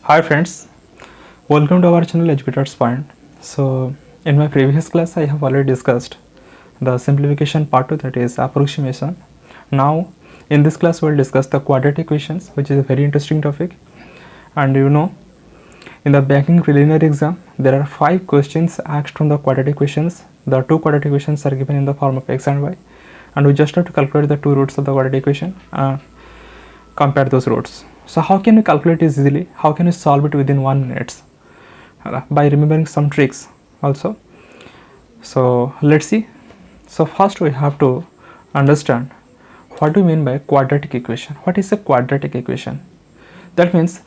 Hi friends, welcome to our channel Educator's Point. So in my previous class I have already discussed the simplification part 2, that is approximation. Now in this class we will discuss the quadratic equations, which is a very interesting topic. And you know, in the banking preliminary exam there are 5 questions asked from the quadratic equations. The 2 quadratic equations are given in the form of x and y, and we just have to calculate the 2 roots of the quadratic equation and compare those roots. So how can we calculate it easily? How can we solve it within 1 minute? By remembering some tricks also. So let's see. So first we have to understand what do we mean by quadratic equation. What is a quadratic equation? That means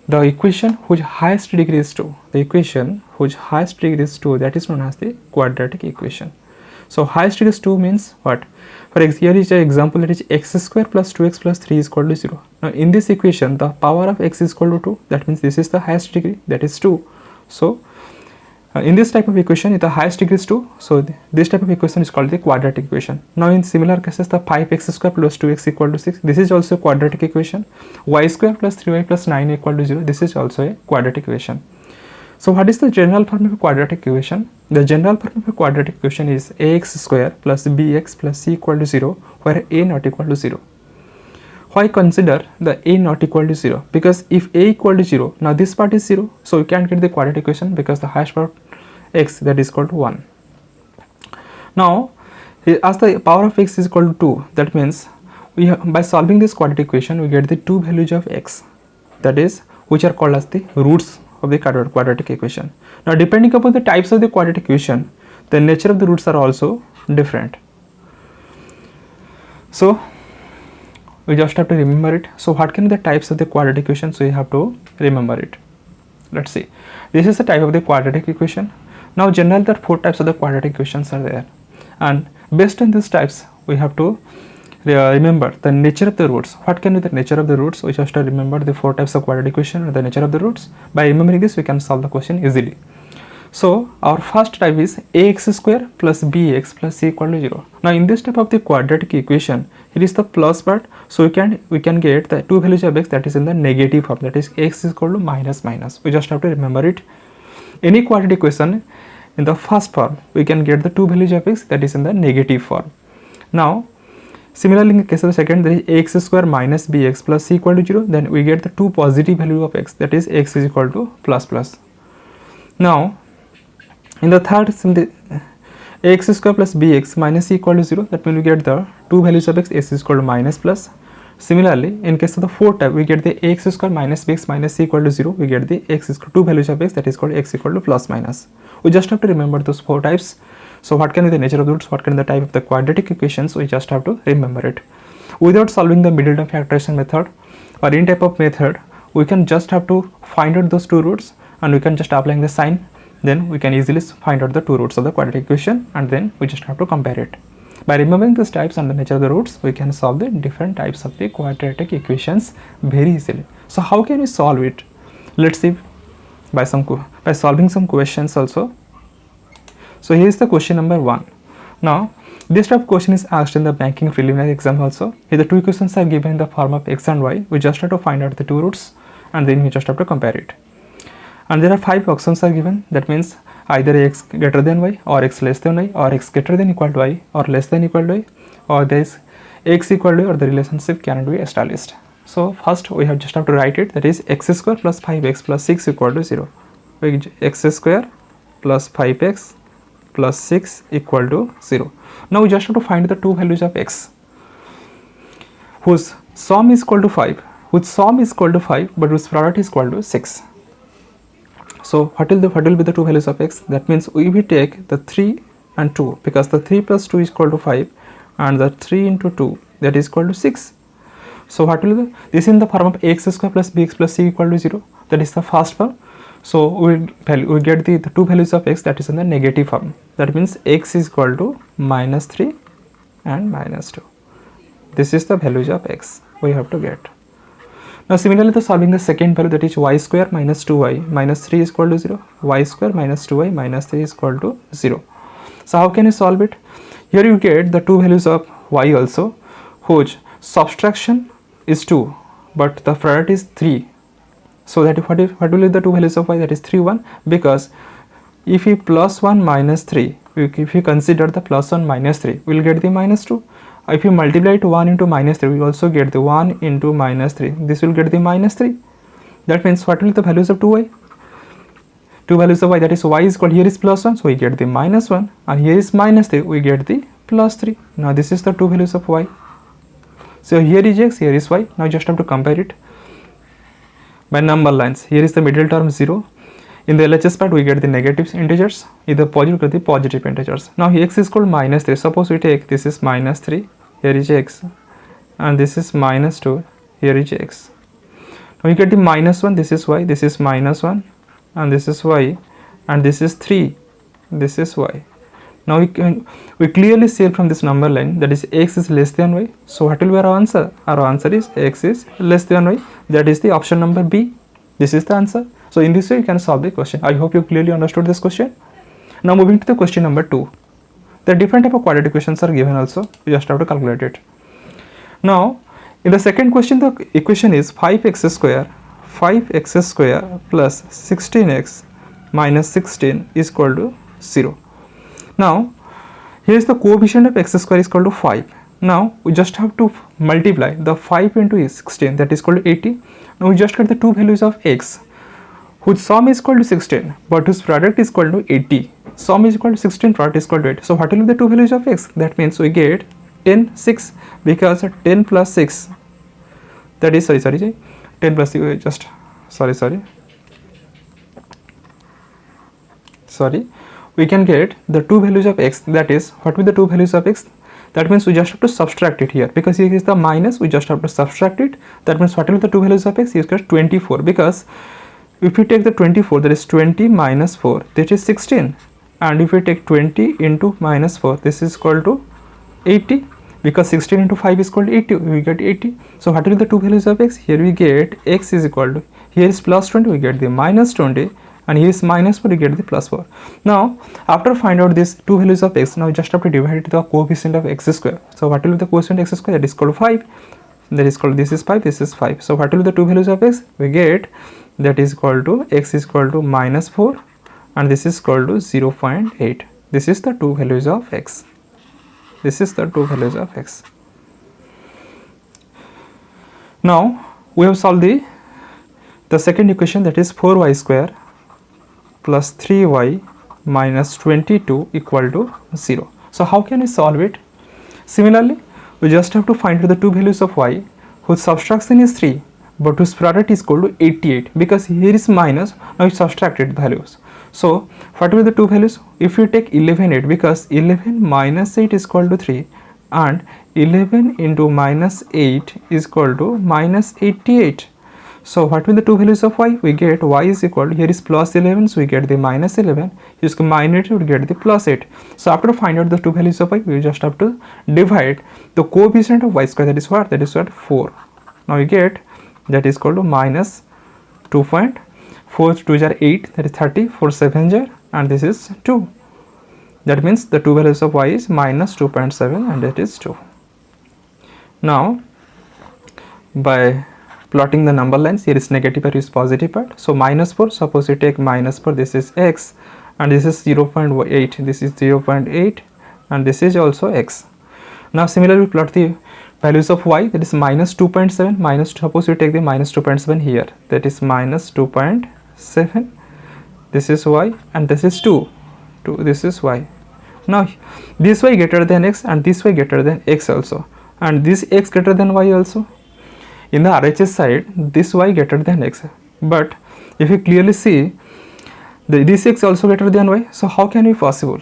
the equation whose highest degree is 2. The equation whose highest degree is 2, that is known as the quadratic equation. So highest degree is 2 means what? For example, here is an example, that is x square plus 2x plus 3 is equal to 0. Now in this equation the power of x is equal to 2. That means this is the highest degree, that is 2. So in this type of equation, if the highest degree is 2, so this type of equation is called the quadratic equation. Now in similar cases, the 5x square plus 2x equal to 6, this is also a quadratic equation. Y square plus 3y plus 9 equal to 0, this is also a quadratic equation. So what is the general form of a quadratic equation? The general form of a quadratic equation is ax square plus bx plus c equal to 0, where a not equal to 0. Why consider the a not equal to 0? Because if a equal to 0, now this part is 0, so we can't get the quadratic equation because the highest part x, that is equal to 1. Now as the power of x is equal to 2, that means we by solving this quadratic equation we get the 2 values of x, that is which are called as the roots of the quadratic equation. Now depending upon the types of the quadratic equation, the nature of the roots are also different. So we just have to remember it. So what can be the types of the quadratic equation? So you have to remember it. Let's see. This is the type of the quadratic equation. Now generally there are 4 types of the quadratic equations are there, and based on these types we have to remember the nature of the roots. What can be the nature of the roots? We just have to remember the 4 types of quadratic equation and the nature of the roots. By remembering this we can solve the question easily. So our first type is ax square plus bx plus c equal to 0. Now in this type of the quadratic equation, it is the plus part, so we can get the 2 values of x, that is in the negative form, that is x is equal to minus minus. We just have to remember it. Any quadratic equation in the first form we can get the 2 values of x, that is in the negative form. Now similarly in the case of the second, there is ax square minus bx plus c equal to 0, then we get the 2 positive value of x, that is x is equal to plus plus. Now in the third, ax square plus bx minus c equal to 0, that means we get the 2 values of x is equal to minus plus. Similarly in case of the fourth type, we get the ax square minus bx minus c equal to 0, we get the x is equal to 2 values of x, that is called x equal to plus minus. We just have to remember those 4 types. So what can be the nature of the roots, what can be the type of the quadratic equations, we just have to remember it. Without solving the middle term factorization method or any type of method, we can just have to find out those 2 roots and we can just applying the sign, then we can easily find out the 2 roots of the quadratic equation, and then we just have to compare it. By remembering these types and the nature of the roots, we can solve the different types of the quadratic equations very easily. So how can we solve it? Let's see by solving some questions also. So here is the question number 1. Now this type of question is asked in the banking preliminary exam also. Here the 2 equations are given in the form of x and y. We just have to find out the 2 roots and then we just have to compare it. And there are 5 options are given, that means either x greater than y, or x less than y, or x greater than equal to y, or less than equal to y, or there is x equal to y, or the relationship cannot be established. So first we just have to write it, that is x square plus 5x plus 6 equal to 0. X square plus 5x plus 6 equal to 0. Now we just have to find the 2 values of x whose sum is equal to 5, whose sum is equal to 5 but whose product is equal to 6. So what will be the 2 values of x? That means we will take the 3 and 2, because the 3 plus 2 is equal to 5 and the 3 into 2, that is equal to 6. So what will be this in the form of x square plus bx plus c equal to 0, that is the first form. So we get the 2 values of x, that is in the negative form. That means x is equal to minus 3 and minus 2. This is the values of x we have to get. Now similarly, the solving the second value, that is y square minus 2y minus 3 is equal to 0, y square minus 2y minus 3 is equal to 0. So how can you solve it? Here you get the two values of y also, whose subtraction is 2 but the product is 3. So that what will be the two values of y? That is 3 1, because if we plus 1 minus 3, if we consider the plus 1 minus 3, we will get the minus 2. If you multiply it 1 into minus 3, we will also get the 1 into minus 3. This will get the minus 3. That means what will be the values of 2y? Two values of y, that is y is equal, here is plus 1, so we get the minus 1, and here is minus 3, we get the plus 3. Now this is the two values of y. So here is x, here is y. Now just have to compare it by number lines. Here is the middle term 0. In the LHS part, we get the negative integers. In the positive, we get the positive integers. Now x is called minus 3. Suppose we take this is minus 3, here is x, and this is minus 2, here is x. Now we get the minus 1, this is y, this is minus 1, and this is y, and this is 3, this is y. Now we clearly see from this number line that is x is less than y. So what will be our answer? Our answer is x is less than y. That is the option number B. This is the answer. So in this way you can solve the question. I hope you clearly understood this question. Now moving to the question number 2. The different type of quadratic equations are given also. You just have to calculate it. Now in the second question, the equation is 5x square plus 16x minus 16 is equal to 0. Now here is the coefficient of x square is equal to 5. Now we just have to multiply the 5 into 16, that is equal to 80. Now we just get the two values of x whose sum is equal to 16 but whose product is equal to 80. Sum is equal to 16, product is equal to 8. So what will be the two values of x? That means we get 10 6, because 10 plus 6, that is 10 plus 6, just sorry, we can get the two values of x. That is, what will be the two values of x? That means we just have to subtract it here, because here is the minus, we just have to subtract it. That means what will be the two values of x? You get 24, because if we take the 24, that is 20 minus 4, that is 16, and if we take 20 into minus 4, this is equal to 80, because 16 into 5 is equal to 80, we get 80. So what will be the two values of x? Here we get x is equal to, here is plus 20, we get the minus 20, and here is minus 4, we get the plus 4. Now after find out these two values of x, now you just have to divide the coefficient of x square. So what will be the coefficient of x square? That is equal to 5, that is equal to, this is 5, this is 5. So what will be the two values of x? We get that is equal to, x is equal to minus 4, and this is equal to 0.8. This is the two values of x. This is the two values of x. Now we have solved the second equation, that is 4y square plus 3y minus 22 equal to 0. So how can we solve it? Similarly, we just have to find the two values of y whose subtraction is 3 but whose product is equal to 88, because here is minus, now we subtracted values. So what will be the two values? If you take 11 8, because 11 minus 8 is equal to 3, and 11 into minus 8 is equal to minus 88. So what will the two values of y? We get y is equal to, here is plus 11, so we get the minus 11, here is minus 8, we get the plus 8. So after find out the two values of y, we just have to divide the coefficient of y square, that is what? That is what? 4. Now we get that is equal to minus 2.4 2s are 8, that is 30, 4 7s are, and this is 2. That means the two values of y is minus 2.7, and that is 2. Now by plotting the number lines, here is negative part, here is positive part. So minus 4, suppose you take minus 4, this is x, and this is 0.8, this is 0.8, and this is also x. Now similarly we plot the values of y, that is minus 2.7, minus, suppose you take the minus 2.7 here, that is minus 2.7, this is y, and this is 2, this is y. Now this y greater than x, and this y greater than x also, and this x greater than y also. In the RHS side, this y greater than x, but if you clearly see, this x also greater than y, so how can it be possible?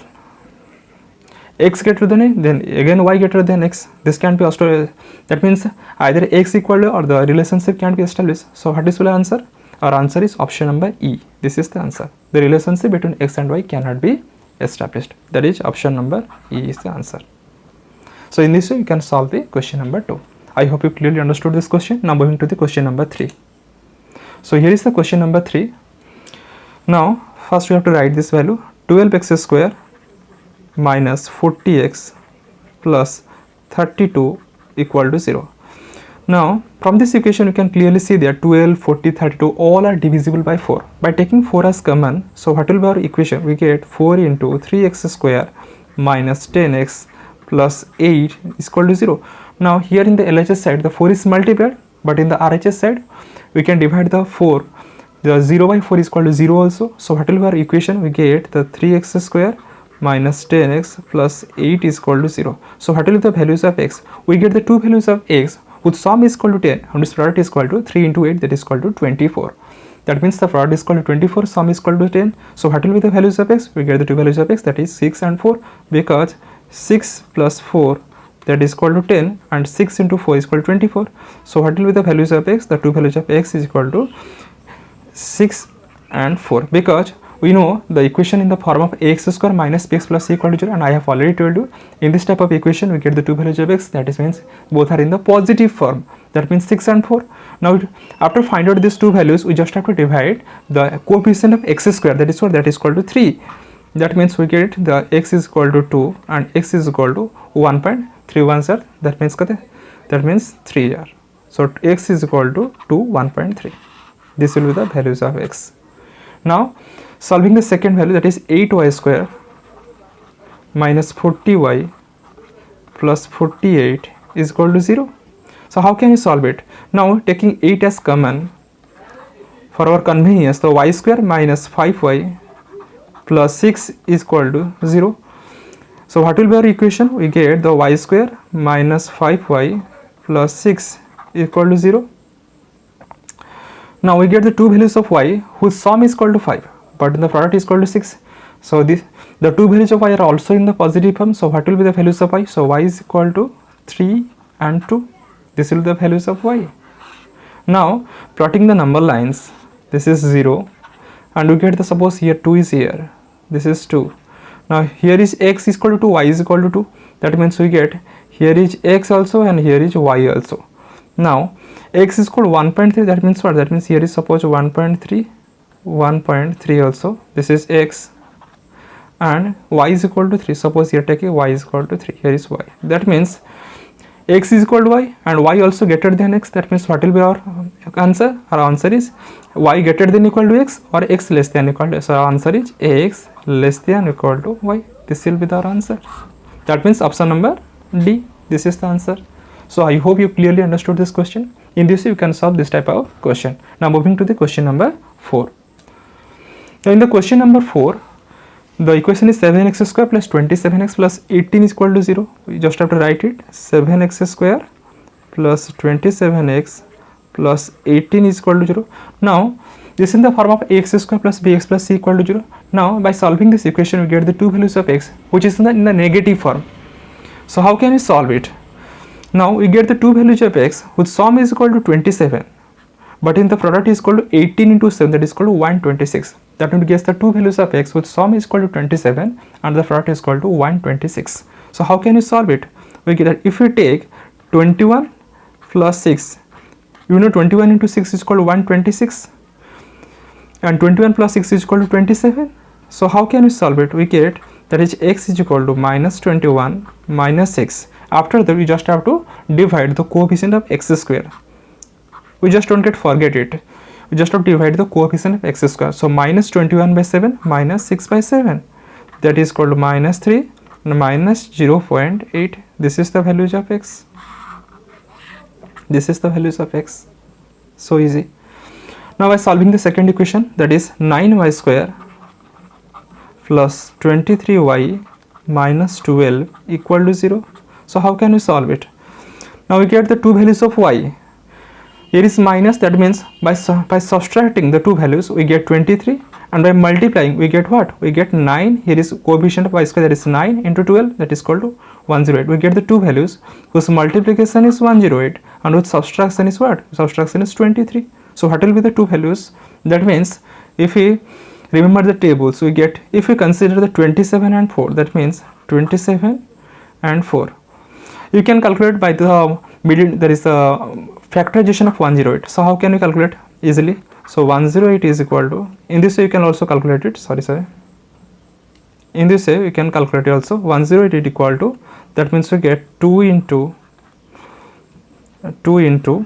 X greater than a, then again y greater than x. This can be also, that means either x equal to, or the relationship can be established. So what is the answer? Our answer is option number E. This is the answer. The relationship between x and y cannot be established. That is option number E is the answer. So in this way you can solve the question number 2. I hope you clearly understood this question. Now moving to the question number 3. So here is the question number 3. Now first we have to write this value, 12x square minus 40x plus 32 equal to 0. Now from this equation you can clearly see that 12, 40, 32 all are divisible by 4. By taking 4 as common, so what will be our equation? We get 4 into 3x square minus 10x plus 8 is equal to 0. Now here in the LHS side the 4 is multiplied, but in the RHS side we can divide the 4. The 0 by 4 is equal to 0 also. So what will be our equation? We get the 3x square minus 10x plus 8 is equal to 0. So what will be the values of x? We get the two values of x whose sum is equal to 10 and its product is equal to 3 into 8, that is equal to 24. That means the product is equal to 24, sum is equal to 10. So what will be the values of x? We get the two values of x, that is 6 and 4, because 6 plus 4, that is equal to 10, and 6 into 4 is equal to 24. So what will be the values of x? The two values of x is equal to 6 and 4, because we know the equation in the form of ax square minus bx plus c equal to 0, and I have already told you in this type of equation we get the two values of x, that is means both are in the positive form, that means 6 and 4. Now after find out these two values we just have to divide the coefficient of x square, that is what, that is equal to 3. That means we get the x is equal to 2 and x is equal to 1.31, sir. That means 3 here. So x is equal to 1.3. This will be the values of x. Now solving the second value, that is 8y square minus 40y plus 48 is equal to 0. So how can you solve it? Now taking 8 as common, for our convenience, the y square minus 5y plus 6 is equal to 0. So what will be our equation? We get the y square minus 5y plus 6 is equal to 0. Now we get the two values of y whose sum is equal to 5, but the product is equal to 6. So the two values of y are also in the positive form. So what will be the values of y? So y is equal to 3 and 2. This will be the values of y. Now plotting the number lines, this is 0, and we get the, suppose here 2 is here, this is 2. Now here is x is equal to 2, y is equal to 2. That means we get here is x also and here is y also. Now x is equal to 1.3, that means what? That means here is suppose 1.3 also, this is x, and y is equal to 3. Suppose here take a y is equal to 3, here is y. That means x is equal to y and y also greater than x. That means what will be our answer? Our answer is y greater than equal to x or x less than equal to x. So our answer is x less than equal to y. This will be our answer. That means option number D. This is the answer. So I hope you clearly understood this question. In this you can solve this type of question. Now moving to the question number 4. Now in the question number 4, the equation is 7x square plus 27x plus 18 is equal to 0. We just have to write it. 7x square plus 27x plus 18 is equal to 0. Now this is in the form of ax square plus bx plus c equal to 0. Now by solving this equation we get the two values of x which is in the negative form. So how can we solve it? Now we get the two values of x whose sum is equal to 27, but in the product is equal to 18 into 7, that is equal to 126. That would get the two values of x whose sum is equal to 27 and the product is equal to 126. So how can you solve it? We get that if we take 21 plus 6, you know 21 into 6 is equal to 126 and 21 plus 6 is equal to 27. So how can we solve it? We get that is x is equal to minus 21 minus 6. After that we just have to divide the coefficient of x square. We just don't forget it. We just have to divide the coefficient of x square. So minus 21 by 7 minus 6 by 7, that is equal to minus 3 and minus 0.8. This is the values of x. This is the values of x. So easy. Now by solving the second equation, that is 9y square plus 23y minus 12 equal to 0. So how can we solve it? Now we get the two values of y. Here is minus, that means by subtracting the two values we get 23, and by multiplying we get what? We get 9. Here is coefficient of y square, that is 9 into 12, that is equal to 108. We get the two values whose multiplication is 108 and whose subtraction is what? Subtraction is 23. So what will be the two values? That means if we remember the tables, we get, if we consider the 27 and 4, that means 27 and 4. You can calculate by the middle, there is a factorization of 108. So how can we calculate easily? So 108 is equal to, in this way you can also calculate it, In this way we can calculate it also. 108 is equal to, that means we get 2 into 2 into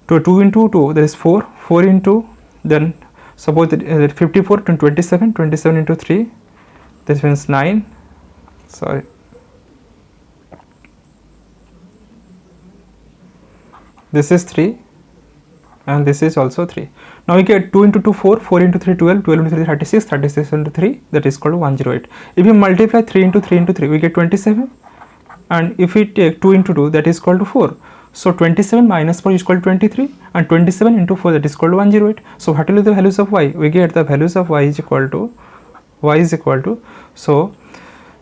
2 into 2, that is 4 into, then suppose that 54 to 27 into 3, this means 9, sorry, this is 3 and this is also 3. Now we get 2 into 2 4 into 3 12 into 3 36 into 3, that is equal to 108. If you multiply 3 into 3 we get 27, and if we take 2 into 2, that is equal to 4. So 27 minus 4 is equal to 23, and 27 into 4, that is equal to 108. So what will be the values of y? We get the values of y is equal to so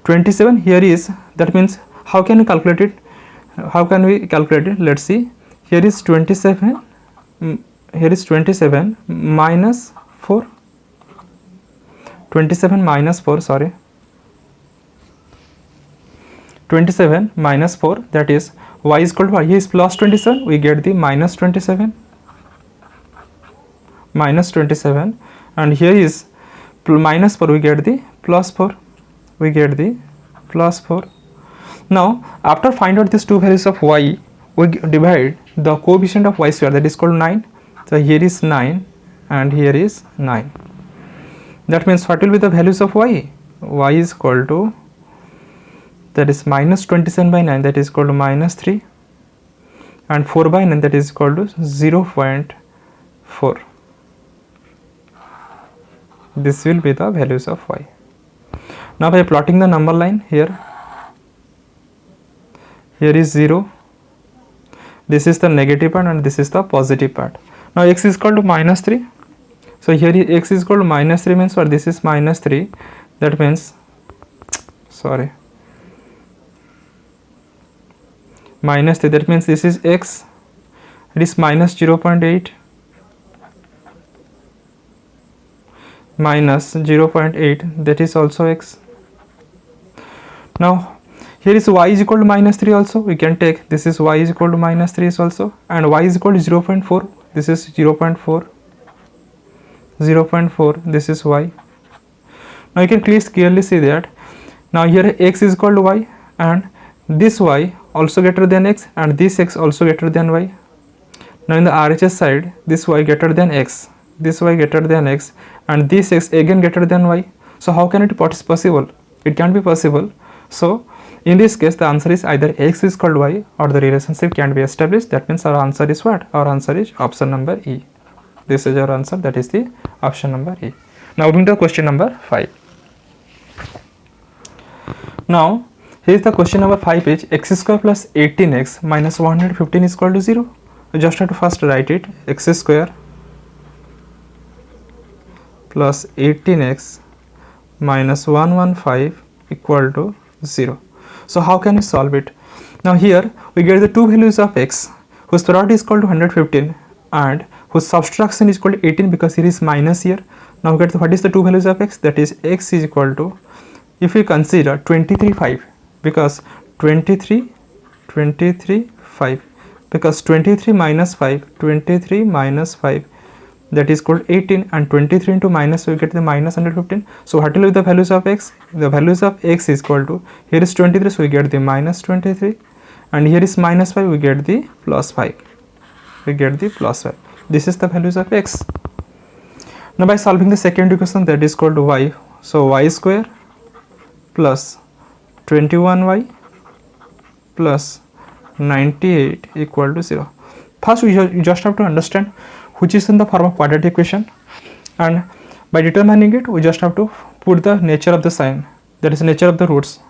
27 here is, that means how can we calculate it? Let's see. Here is 27 minus 4, 27 minus 4, sorry, 27 minus 4, that is y is equal to, here is plus 27, we get the minus 27, and here is minus 4, we get the plus 4, Now after find out these two values of y, we divide the coefficient of y square, that is equal to 9. So here is 9 and here is 9. That means what will be the values of y? Y is equal to, that is minus 27 by 9, that is equal to minus 3, and 4 by 9, that is equal to 0.4. This will be the values of y. Now by plotting the number line, here is 0, this is the negative part and this is the positive part. Now x is equal to minus 3. So here x is equal to minus 3 means what? This is minus 3. That means, sorry, minus 3, that means this is x, it is minus 0.8 minus 0.8, that is also x. Now here is y is equal to minus 3 also, we can take this is y is equal to minus 3 is also, and y is equal to 0.4, this is 0.4, this is y. Now you can clearly see that now here x is equal to y, and this y also greater than x, and this x also greater than y. Now in the RHS side, this y greater than x, and this x again greater than y. So how can it be possible? It can't be possible. So in this case the answer is either x is equal to y, or the relationship can be established. That means our answer is what? Our answer is option number E. This is our answer, that is the option number E. Now moving to question number 5. Now here is the question number 5 is x square plus 18x minus 115 is equal to 0. You just have to first write it, x square plus 18x minus 115 equal to 0. So how can we solve it? Now here we get the two values of x whose product is equal to 115 and whose subtraction is equal to 18, because here is minus here. Now we get what is the two values of x, that is x is equal to, if we consider 23 5, because 23 5, because 23 minus 5, that is equal to 18, and 23 into minus, we get the minus 115. So what will be the values of x? The values of x is equal to, here is 23, so we get the minus 23, and here is minus 5, we get the plus 5. This is the values of x. Now by solving the second equation, that is equal to y, so y square plus 21y plus 98 equal to 0. First you just have to understand which is in the form of quadratic equation, and by determining it we just have to put the nature of the sign, that is the nature of the roots.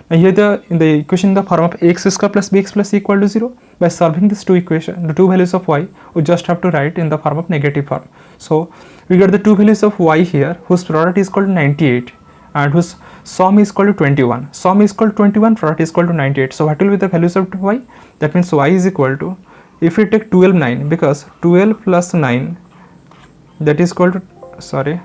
Now here in the equation in the form of x square plus bx plus c equal to 0. By solving these two equations, the two values of y, we just have to write in the form of negative form. So we get the two values of y here whose product is equal to 98 and whose sum is equal to 21. Sum is equal to 21, product is equal to 98. So what will be the values of y? That means y is equal to, if we take 12 9, because 12 plus 9, that is equal to, sorry,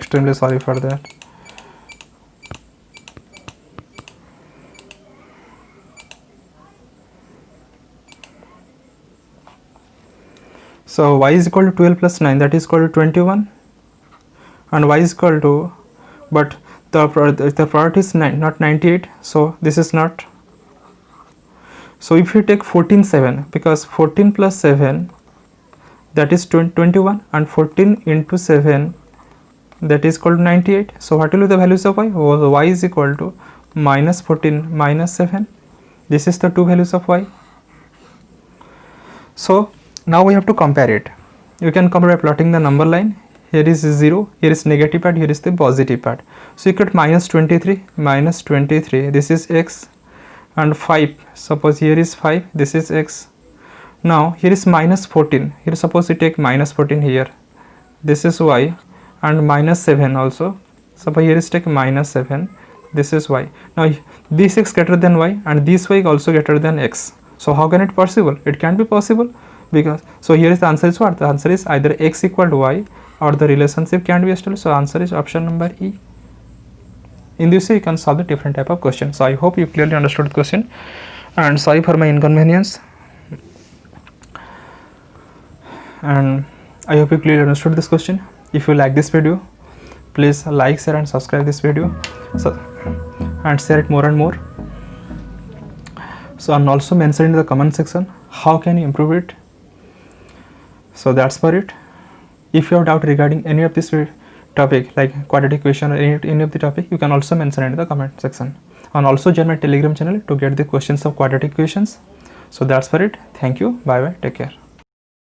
extremely sorry for that. So y is equal to 12 plus 9, that is equal to 21, and y is equal to, but the product is 9, not 98, so this is not. So if you take 14 7, because 14 plus 7, that is 21, and 14 into 7, that is equal to 98. So what will be the values of y? Oh, y is equal to minus 14 minus 7. This is the two values of y. So now we have to compare it. You can compare by plotting the number line. Here is 0, here is negative part, here is the positive part. So you get minus 23, this is x, and 5, suppose here is 5, this is x. Now here is minus 14, here suppose you take minus 14 here, this is y, and minus 7 also, suppose here is take minus 7, this is y. Now this x greater than y and this y also greater than x. So how can it possible? It can be possible, because so here is the answer is what? The answer is either x equal to y, or the relationship can be established. So answer is option number E. In this way you can solve the different type of question. So I hope you clearly understood the question, and sorry for my inconvenience, and I hope you clearly understood this question. If you like this video, please like, share and subscribe this video, so and share it more and more. So and also mention in the comment section how can you improve it. So that's for it. If you have doubt regarding any of this topic like quadratic equation or any of the topic, you can also mention in the comment section, and also join my Telegram channel to get the questions of quadratic equations. So that's for it. Thank you. Bye bye. Take care.